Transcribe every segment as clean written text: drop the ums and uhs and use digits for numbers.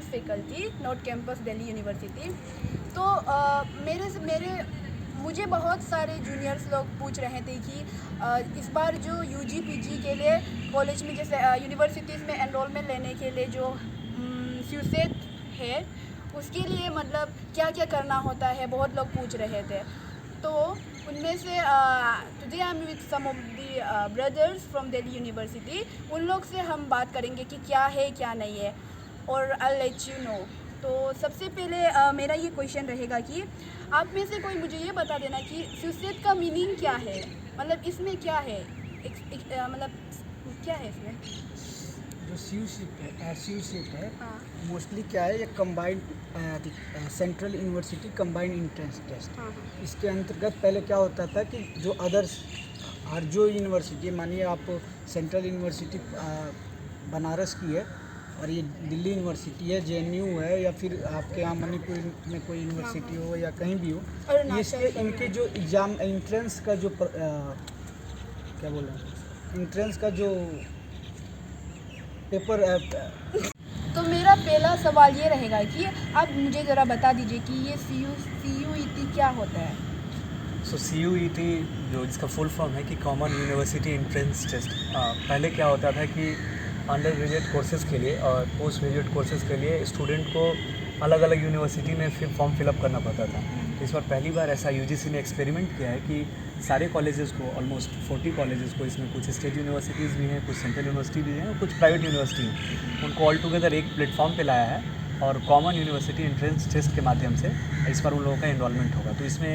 Faculty, north campus Delhi university. तो मुझे बहुत सारे जूनियर्स लोग पूछ रहे थे कि इस बार जो यूजी पीजी के लिए कॉलेज में जैसे यूनिवर्सिटीज़ में एनरोलमेंट लेने के लिए जो फ्यूसेट है उसके लिए मतलब क्या क्या करना होता है, बहुत लोग पूछ रहे थे। तो उनमें से today I am with some of the brothers from Delhi university. उन लोग से हम बात करेंगे कि क्या है क्या नहीं है, और आई लेट यू नो। तो सबसे पहले मेरा ये क्वेश्चन रहेगा कि आप में से कोई मुझे ये बता देना कि फ्यूसेट का मीनिंग क्या है, मतलब इसमें क्या है, मतलब क्या है इसमें। जो सीयूसीट है हाँ मोस्टली क्या है, ये combined central university combined entrance test. हाँ इसके अंतर्गत पहले क्या होता था कि जो अदर्स और जो यूनिवर्सिटी, मानिए आप सेंट्रल यूनिवर्सिटी बनारस की है और ये दिल्ली यूनिवर्सिटी है, जेएनयू है, या फिर आपके यहाँ मणिपुर में कोई यूनिवर्सिटी हो या कहीं भी हो, इसके इनके जो एग्ज़ाम एंट्रेंस का जो क्या बोल रहे हैं, एंट्रेंस का जो पेपर तो मेरा पहला सवाल ये रहेगा कि आप मुझे ज़रा बता दीजिए कि ये CUET क्या होता है। सो CUET जो इसका फुल फॉर्म है कि कॉमन यूनिवर्सिटी एंट्रेंस टेस्ट। पहले क्या होता था कि अंडर ग्रेजुएट कोर्सेज़ के लिए और पोस्ट ग्रेजुएट कोर्सेज़ के लिए स्टूडेंट को अलग अलग यूनिवर्सिटी में फिर फॉर्म फिलअप करना पड़ता था। तो इस बार पहली बार ऐसा UGC ने एक्सपेरिमेंट किया है कि सारे कॉलेजेस को, ऑलमोस्ट 40 कॉलेजेस को, इसमें कुछ स्टेट यूनिवर्सिटीज़ भी हैं, कुछ सेंट्रल यूनिवर्सिटी भी हैं और कुछ प्राइवेट यूनिवर्सिटी हैं, उनको ऑल टुगेदर एक प्लेटफॉर्म पे लाया है और कॉमन यूनिवर्सिटी एंट्रेंस टेस्ट के माध्यम से इस बार उन लोगों का एनरोलमेंट होगा। तो इसमें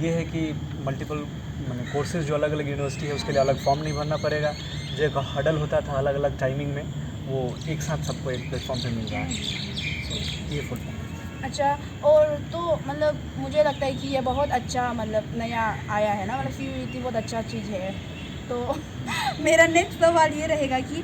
ये है कि मल्टीपल कोर्सेज़ जो अलग अलग यूनिवर्सिटी है उसके लिए अलग फॉर्म नहीं भरना पड़ेगा। जो एक हडल होता था अलग अलग टाइमिंग में, वो एक साथ सबको एक प्लेटफॉर्म पे मिल रहा है। तो ये फुल फॉर्म। अच्छा, और तो मतलब मुझे लगता है कि ये बहुत अच्छा मतलब नया आया है ना, मतलब CUET बहुत अच्छा चीज़ है। तो मेरा नेक्स्ट सवाल ये रहेगा कि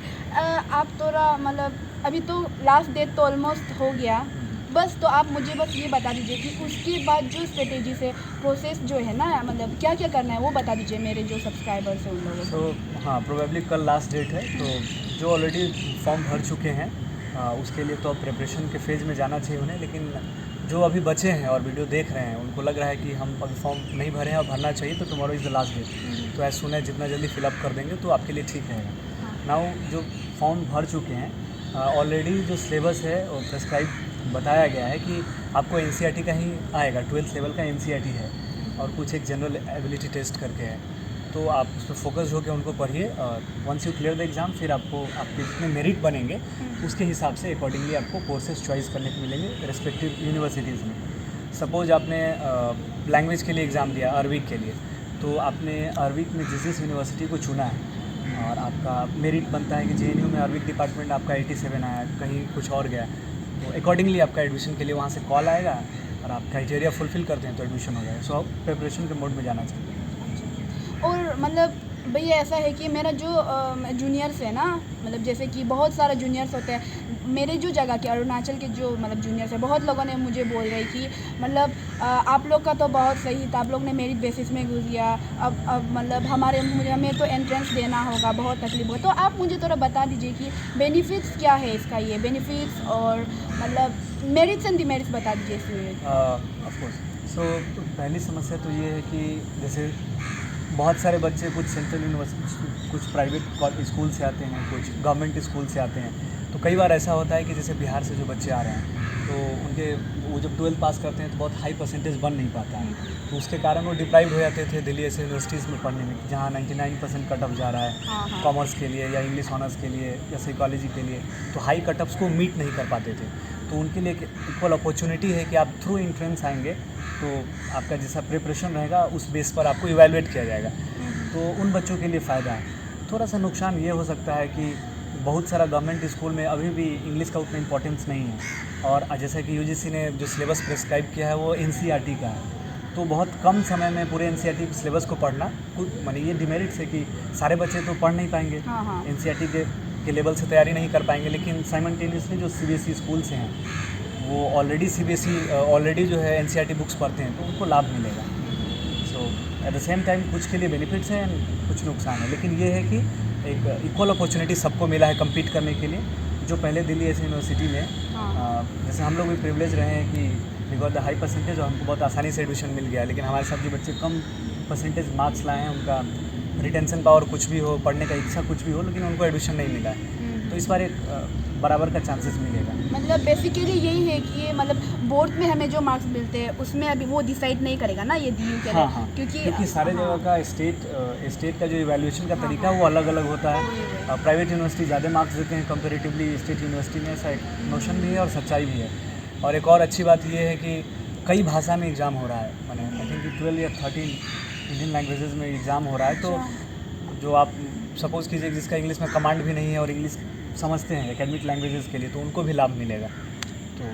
आप थोड़ा मतलब अभी तो लास्ट डेट तो ऑलमोस्ट हो गया, बस तो आप मुझे बस ये बता दीजिए कि उसके बाद जो स्ट्रेटेजी से प्रोसेस जो है ना, मतलब क्या क्या करना है वो बता दीजिए मेरे जो सब्सक्राइबर्स हैं उन लोगों को। तो हाँ, प्रोबेबली कल लास्ट डेट है, तो जो ऑलरेडी फॉर्म भर चुके हैं उसके लिए तो अब प्रिपरेशन के फेज़ में जाना चाहिए उन्हें। लेकिन जो अभी बचे हैं और वीडियो देख रहे हैं, उनको लग रहा है कि हम अभी फॉर्म नहीं भरे हैं और भरना चाहिए, तो tomorrow is the last date. तो एज सुन एज जितना जल्दी फिलअप कर देंगे तो आपके लिए ठीक रहेगा। नाउ जो फॉर्म भर चुके हैं, ऑलरेडी जो सिलेबस है वो प्रेस्क्राइब बताया गया है कि आपको NCERT का ही आएगा, 12th लेवल का NCERT है और कुछ एक जनरल एबिलिटी टेस्ट करके है। तो आप उस पर फोकस होकर उनको पढ़िए और once you clear the exam फिर आपको आपके जितने मेरिट बनेंगे उसके हिसाब से अकॉर्डिंगली आपको कोर्सेज चॉइस करने को मिलेंगे रिस्पेक्टिव यूनिवर्सिटीज़ में। सपोज़ आपने लैंग्वेज के लिए एग्ज़ाम दिया, अरबिक के लिए, तो आपने अरबिक में जिस यूनिवर्सिटी को चुना है और आपका मेरिट बनता है कि JNU में अरबिक डिपार्टमेंट आपका 87 आया, कहीं कुछ और गया, तो अकॉर्डिंगली आपका एडमिशन के लिए वहाँ से कॉल आएगा और आप क्राइटेरिया फुलफिल करते हैं तो एडमिशन हो जाएगा। सो आप प्रिपरेशन के मोड में जाना चाहिए। और मतलब भैया ऐसा है कि मेरा जो जूनियर्स है ना, मतलब जैसे कि बहुत सारे जूनियर्स होते हैं मेरे जो जगह के, अरुणाचल के जो मतलब जूनियर्स है, बहुत लोगों ने मुझे बोल रहे कि मतलब आप लोग का तो बहुत सही था, आप लोग ने मेरिट बेसिस में घुस गया, अब मतलब हमें तो एंट्रेंस देना होगा, बहुत तकलीफ होगा। तो आप मुझे थोड़ा बता दीजिए कि बेनिफिट्स क्या है इसका, ये बेनिफिट्स और मतलब मेरिट्स एंड डिमेरिट्स बता दीजिए इसमें। ऑफकोर्स। सो पहली समस्या तो ये है कि जैसे बहुत सारे बच्चे कुछ सेंट्रल यूनिवर्सिटी, कुछ प्राइवेट स्कूल से आते हैं, कुछ गवर्नमेंट स्कूल से आते हैं। तो कई बार ऐसा होता है कि जैसे बिहार से जो बच्चे आ रहे हैं तो उनके वो जब 12th पास करते हैं तो बहुत हाई परसेंटेज बन नहीं पाता है, तो उसके कारण वो डिप्राइव हो जाते थे दिल्ली ऐसे यूनिवर्सिटीज़ में पढ़ने में जहाँ 99% कटअप जा रहा है कॉमर्स के लिए या इंग्लिश ऑनर्स के लिए या साइकोलॉजी के लिए, तो हाई कटअप्स को मीट नहीं कर पाते थे। तो उनके लिए इक्वल अपॉर्चुनिटी है कि आप थ्रू एंट्रेंस आएंगे तो आपका जैसा प्रिपरेशन रहेगा उस बेस पर आपको इवैल्यूएट किया जाएगा, तो उन बच्चों के लिए फ़ायदा है। थोड़ा सा नुकसान ये हो सकता है कि बहुत सारा गवर्नमेंट स्कूल में अभी भी इंग्लिश का उतना इंपॉर्टेंस नहीं है, और जैसा कि UGC ने जो सिलेबस प्रेस्क्राइब किया है वो NCERT का है, तो बहुत कम समय में पूरे NCERT सिलेबस को पढ़ना माने ये डिमेरिट्स है कि सारे बच्चे तो पढ़ नहीं पाएंगे, NCERT के लेवल से तैयारी नहीं कर पाएंगे। लेकिन साइमल्टेनियसली जो CBSE स्कूल से हैं वो ऑलरेडी ऑलरेडी जो है NCERT बुक्स पढ़ते हैं तो उनको लाभ मिलेगा। सो एट द सेम टाइम कुछ के लिए बेनिफिट्स हैं, कुछ नुकसान है, लेकिन ये है कि एक इक्वल अपॉर्चुनिटी सबको मिला है कम्पीट करने के लिए। जो पहले दिल्ली ऐसी यूनिवर्सिटी में जैसे हम लोग भी प्रिविलेज रहे हैं कि we got the high percentage और हमको बहुत आसानी से एडमिशन मिल गया, लेकिन हमारे साथ जो बच्चे कम परसेंटेज मार्क्स लाए हैं, उनका रिटेंशन पावर कुछ भी हो, पढ़ने का इच्छा कुछ भी हो, लेकिन उनको एडमिशन नहीं मिला है। तो इस बार एक बराबर का चांसेस मिलेगा। मतलब बेसिकली यही है कि मतलब बोर्ड में हमें जो मार्क्स मिलते हैं उसमें अभी वो डिसाइड नहीं करेगा ना ये DU के लिए। हाँ, क्योंकि सारे जगह का स्टेट का जो इवैल्यूएशन का तरीका वो अलग अलग होता है। प्राइवेट यूनिवर्सिटी ज़्यादा मार्क्स देते हैं कंपेरेटिवली स्टेट यूनिवर्सिटी में, ऐसा एक नोशन भी है और सच्चाई भी है। और एक और अच्छी बात ये है कि कई भाषा में एग्ज़ाम हो रहा है, मैंने आई थिंक 12 या 13 इंडियन लैंग्वेजेस में एग्ज़ाम हो रहा है। तो जो आप सपोज़ कीजिए जिसका इंग्लिश में कमांड भी नहीं है और इंग्लिश समझते हैं एकेडमिक लैंग्वेजेस के लिए, तो उनको भी लाभ मिलेगा। तो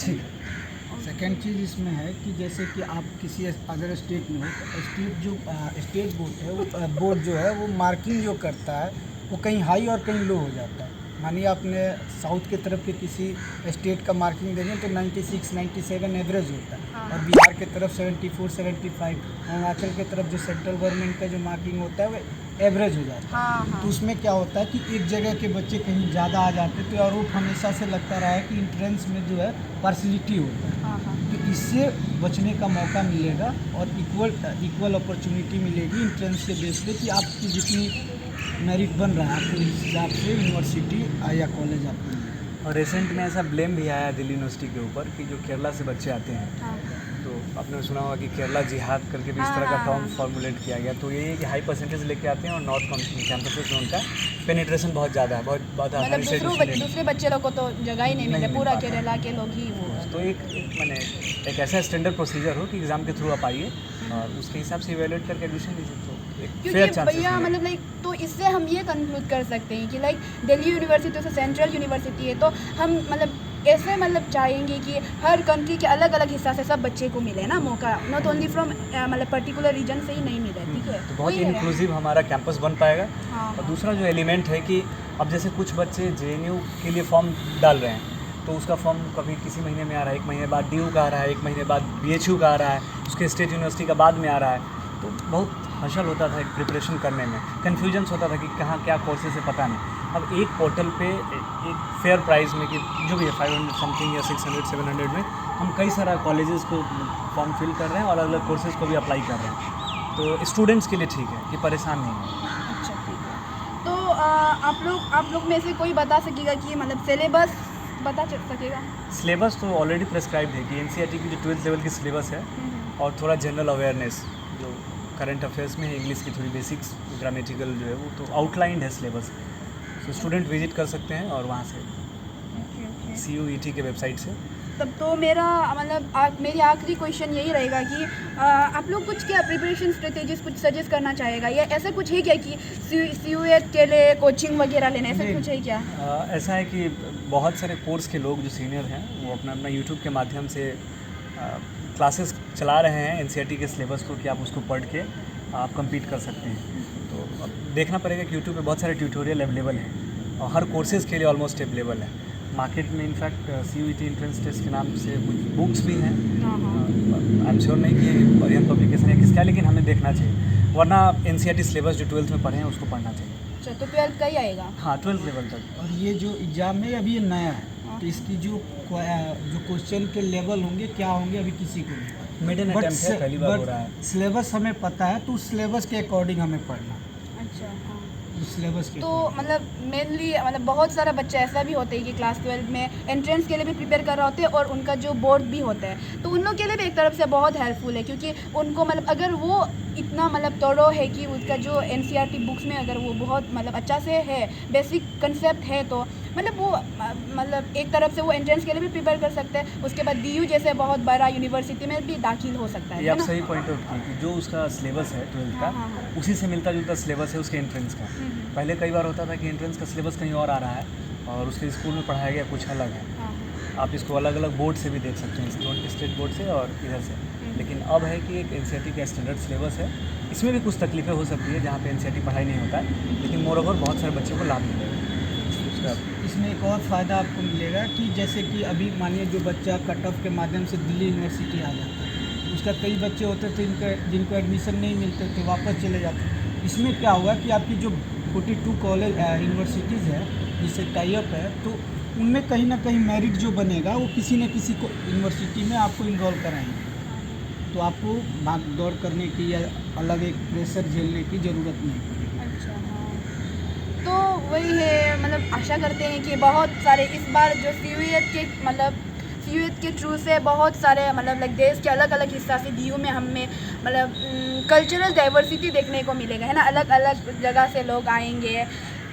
ठीक है। सेकेंड चीज़ इसमें है कि जैसे कि आप किसी अदर स्टेट में हो तो स्टेट बोर्ड है, वो बोर्ड जो है वो मार्किंग जो करता है वो कहीं हाई और कहीं लो हो जाता है। मानिए आपने साउथ के तरफ के किसी स्टेट का मार्किंग देंगे तो 96, 97 एवरेज होता है, और बिहार के तरफ 74, 75, अरुणाचल के तरफ जो सेंट्रल गवर्नमेंट का जो मार्किंग होता है वो एवरेज हो जाता है। तो उसमें क्या होता है कि एक जगह के बच्चे कहीं ज़्यादा आ जाते हैं, तो आरोप हमेशा से लगता रहा है कि इंट्रेंस में जो है पार्शलिटी होता है। तो इससे बचने का मौका मिलेगा और इक्वल अपॉर्चुनिटी मिलेगी इंट्रेंस के बेस पे कि आपकी जितनी मेरिट बन रहा है आपको इस हिसाब से यूनिवर्सिटी या कॉलेज आपको मिलेगा। और रिसेंट में ऐसा ब्लेम भी आया दिल्ली यूनिवर्सिटी के ऊपर कि जो केरला से बच्चे आते हैं, तो आपने सुना होगा कि केरला जिहाद करके भी इस तरह का टर्म फॉर्मुलेट किया गया। तो ये है कि हाई परसेंटेज लेके आते हैं और नॉर्थ कैंपसेस में उनका पेनिट्रेशन बहुत ज़्यादा है, बहुत आसानी से दूसरे बच्चे लोग को तो जगह ही नहीं मिले, पूरा केरला के लोग ही वो। तो मैंने एक ऐसा स्टैंडर्ड प्रोसीजर हो कि एग्ज़ाम के थ्रू आप आइए और उसके हिसाब से इवेल्युएट करके एडमिशन लीजिए, तो एक फेयर क्योंकि चांसेस भैया मतलब लाइक तो इससे हम ये कंक्लूड कर सकते हैं कि लाइक दिल्ली यूनिवर्सिटी से सेंट्रल यूनिवर्सिटी है, तो हम मतलब ऐसे मतलब चाहेंगे कि हर कंट्री के अलग अलग हिस्सा से सब बच्चे को मिले ना मौका, नॉट ओनली फ्रॉम मतलब पर्टिकुलर रीजन से ही नहीं मिले। ठीक है, तो बहुत इंक्लूसिव हमारा कैंपस बन पाएगा। और दूसरा जो एलिमेंट है कि अब जैसे कुछ बच्चे JNU के लिए फॉर्म डाल रहे हैं, तो उसका फॉर्म कभी किसी महीने में आ रहा है, 1 महीने बाद DU का आ रहा है, 1 महीने बाद BHU का आ रहा है, उसके स्टेट यूनिवर्सिटी का बाद में आ रहा है। तो बहुत हशल होता था एक प्रिपरेशन करने में, कन्फ्यूजन्स होता था कि कहाँ क्या कोर्सेज है पता नहीं। अब एक पोर्टल पे एक फेयर प्राइस में कि जो भी है 500 समथिंग या 600, 700 में हम कई सारा कॉलेजेस को फॉर्म फिल कर रहे हैं और अलग अलग कोर्सेज़ को भी अप्लाई कर रहे हैं। तो स्टूडेंट्स के लिए ठीक है कि परेशान नहीं है। अच्छा, ठीक है। तो आप लोग में से कोई बता सकेगा कि मतलब सिलेबस बता सकेगा? सिलेबस तो ऑलरेडी प्रेस्क्राइब्ड है कि NCERT की जो 12th लेवल की सिलेबस है और थोड़ा जनरल अवेयरनेस जो करंट अफेयर्स में है, इंग्लिश की थोड़ी बेसिक्स ग्रामेटिकल जो है वो तो आउटलाइंड है सिलेबस। तो स्टूडेंट विजिट कर सकते हैं और वहाँ से CUET के वेबसाइट से। तब तो मेरा मतलब मेरी आखिरी क्वेश्चन यही रहेगा कि आप लोग कुछ क्या प्रिपरेशन स्ट्रेटेजीज कुछ सजेस्ट करना चाहेगा, या ऐसा कुछ है क्या कि CUET के लिए कोचिंग वगैरह लेना, ऐसा कुछ है क्या? ऐसा है कि बहुत सारे कोर्स के लोग जो सीनियर हैं वो अपना यूट्यूब के माध्यम से क्लासेस चला रहे हैं NCERT के सिलेबस को कि आप उसको पढ़ के आप compete कर सकते हैं। तो अब देखना पड़ेगा कि यूट्यूब पे बहुत सारे ट्यूटोरियल अवेलेबल हैं और हर कोर्सेज़ के लिए ऑलमोस्ट अवेलेबल है। मार्केट में इनफैक्ट CUET एंट्रेंस टेस्ट के नाम से कुछ बुक्स भी हैं। आई एम श्योर नहीं कि ओरियन पब्लिकेशन है किसका, लेकिन हमें देखना चाहिए, वरना NCERT सिलेबस जो 12th में पढ़े हैं उसको पढ़ना चाहिए। अच्छा, तो 12th का ही आएगा? हाँ, 12th लेवल तक। और ये जो एग्ज़ाम है अभी ये नया है, तो इसकी जो क्वेश्चन के लेवल होंगे क्या होंगे अभी किसी को नहीं, मिड एंड अटेम्प्ट है, पहली बार हो रहा है। सिलेबस हमें पता है, तो उस सिलेबस के अकॉर्डिंग हमें पढ़ना। अच्छा, हाँ। उस सिलेबस के तो मतलब मेनली मतलब बहुत सारा बच्चा ऐसा भी होता है कि क्लास 12 में एंट्रेंस के लिए भी प्रिपेयर कर रहे होते हैं और उनका जो बोर्ड भी होता है, तो उन लोग के लिए भी एक तरफ से बहुत हेल्पफुल है, क्योंकि उनको मतलब अगर वो इतना मतलब तोड़ो है कि उसका जो NCERT बुक्स में अगर वो बहुत मतलब अच्छा से है, बेसिक कंसेप्ट है, तो मतलब वो मतलब एक तरफ से वो एंट्रेंस के लिए भी प्रिपेयर कर सकते हैं, उसके बाद DU जैसे बहुत बड़ा यूनिवर्सिटी में भी दाखिल हो सकता है। ये आप सही पॉइंट आउट की कि जो उसका सिलेबस है 12th का, उसी से मिलता जुलता सिलेबस है उसके एंट्रेंस का। पहले कई बार होता था कि एंट्रेंस का सिलेबस कहीं और आ रहा है और उसके स्कूल में पढ़ाया गया कुछ अलग है। आप इसको अलग अलग बोर्ड से भी देख सकते हैं, स्टेट बोर्ड से और इधर से। लेकिन अब है कि एक NCERT का स्टैंडर्ड सिलेबस है, इसमें भी कुछ तकलीफें हो सकती है जहाँ पे NCERT पढ़ाई नहीं होता है, लेकिन मोरओवर बहुत सारे बच्चों को लाभ मिलेगा। इसमें एक और फ़ायदा आपको मिलेगा कि जैसे कि अभी मानिए जो बच्चा कट ऑफ के माध्यम से दिल्ली यूनिवर्सिटी आ जाता है, उसका कई बच्चे होते थे जिनको एडमिशन नहीं मिलते थे, वापस चले जाते। इसमें क्या हुआ कि आपकी जो 42 कॉलेज यूनिवर्सिटीज़ है, से टाई अप है, तो उनमें कहीं ना कहीं मेरिट जो बनेगा वो किसी न किसी को यूनिवर्सिटी में आपको इनरोल कराएंगे। तो आपको भाग दौड़ करने की या अलग एक प्रेशर झेलने की ज़रूरत नहीं पड़ेगी। अच्छा हाँ, तो वही है, मतलब आशा करते हैं कि बहुत सारे इस बार जो सीयूएट के थ्रू से बहुत सारे मतलब लाइक देश के अलग अलग हिस्सा से डीयू में हमें मतलब कल्चरल डाइवर्सिटी देखने को मिलेगा, है ना, अलग अलग जगह से लोग आएंगे।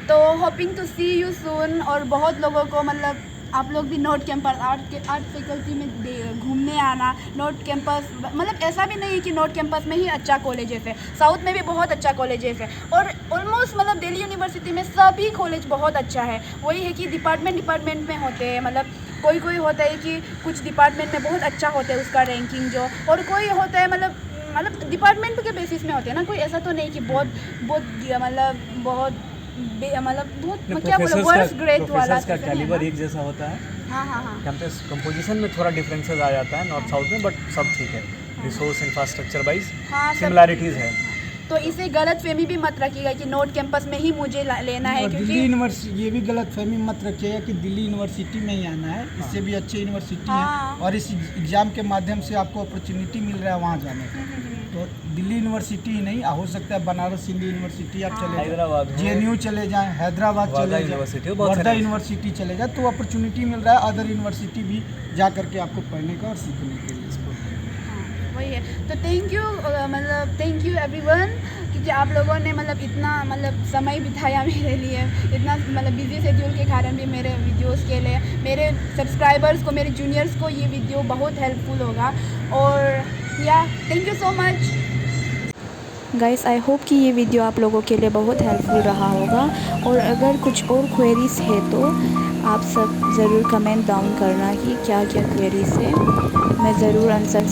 तो hoping to see you soon. और बहुत लोगों को मतलब आप लोग भी नॉर्थ कैंपस आर्ट फैकल्टी में घूमने आना। नॉर्थ कैंपस मतलब ऐसा भी नहीं है कि नॉर्थ कैंपस में ही अच्छा कॉलेजेस है, साउथ में भी बहुत अच्छा कॉलेजेस है, और ऑलमोस्ट मतलब दिल्ली यूनिवर्सिटी में सभी कॉलेज बहुत अच्छा है। वही है कि डिपार्टमेंट में होते हैं, मतलब कोई होता है कि कुछ डिपार्टमेंट में बहुत अच्छा होता है उसका रैंकिंग जो, और कोई होता है मतलब डिपार्टमेंट के बेसिस में होते हैं ना, कोई ऐसा तो नहीं कि बहुत क्या बोलो वर्स्ट ग्रेड वाला का कैलिबर एक जैसा होता है। हाँ कैंपस कंपोजिशन में थोड़ा डिफरेंसेस आ जाता है नॉर्थ साउथ में, बट सब ठीक है। रिसोर्स इंफ्रास्ट्रक्चर वाइज हाँ, सिमिलैरिटीज़ है। तो इसे गलत फहमी भी मत रखिएगा कि नॉर्थ कैंपस में ही मुझे लेना है, और क्योंकि दिल्ली यूनिवर्सिटी ये भी गलत फहमी मत रखिएगा कि दिल्ली यूनिवर्सिटी में ही आना है, इससे भी अच्छी यूनिवर्सिटी हाँ। है और इस एग्ज़ाम के माध्यम से आपको अपॉर्चुनिटी मिल रहा है वहाँ जाने का। तो दिल्ली यूनिवर्सिटी ही नहीं, हो सकता है बनारस हिंदू यूनिवर्सिटी आप चले जाएं, हैदराबाद JNU चले जाएं, हैदराबाद चले जाएं, वर्धा यूनिवर्सिटी चले जाएं, तो अपॉर्चुनिटी मिल रहा है अदर यूनिवर्सिटी भी जा करके आपको पढ़ने का और सीखने के लिए। वही है। तो थैंक यू एवरीवन, क्योंकि आप लोगों ने मतलब इतना मतलब समय बिताया मेरे लिए, इतना मतलब बिजी शेड्यूल के कारण भी मेरे वीडियोस के लिए, मेरे सब्सक्राइबर्स को, मेरे जूनियर्स को ये वीडियो बहुत हेल्पफुल होगा। और या thank you so much guys. I hope कि ये वीडियो आप लोगों के लिए बहुत हेल्पफुल रहा होगा, और अगर कुछ और क्वेरीज है तो आप सब ज़रूर कमेंट डाउन करना कि क्या क्या क्वेरीज है, मैं ज़रूर आंसर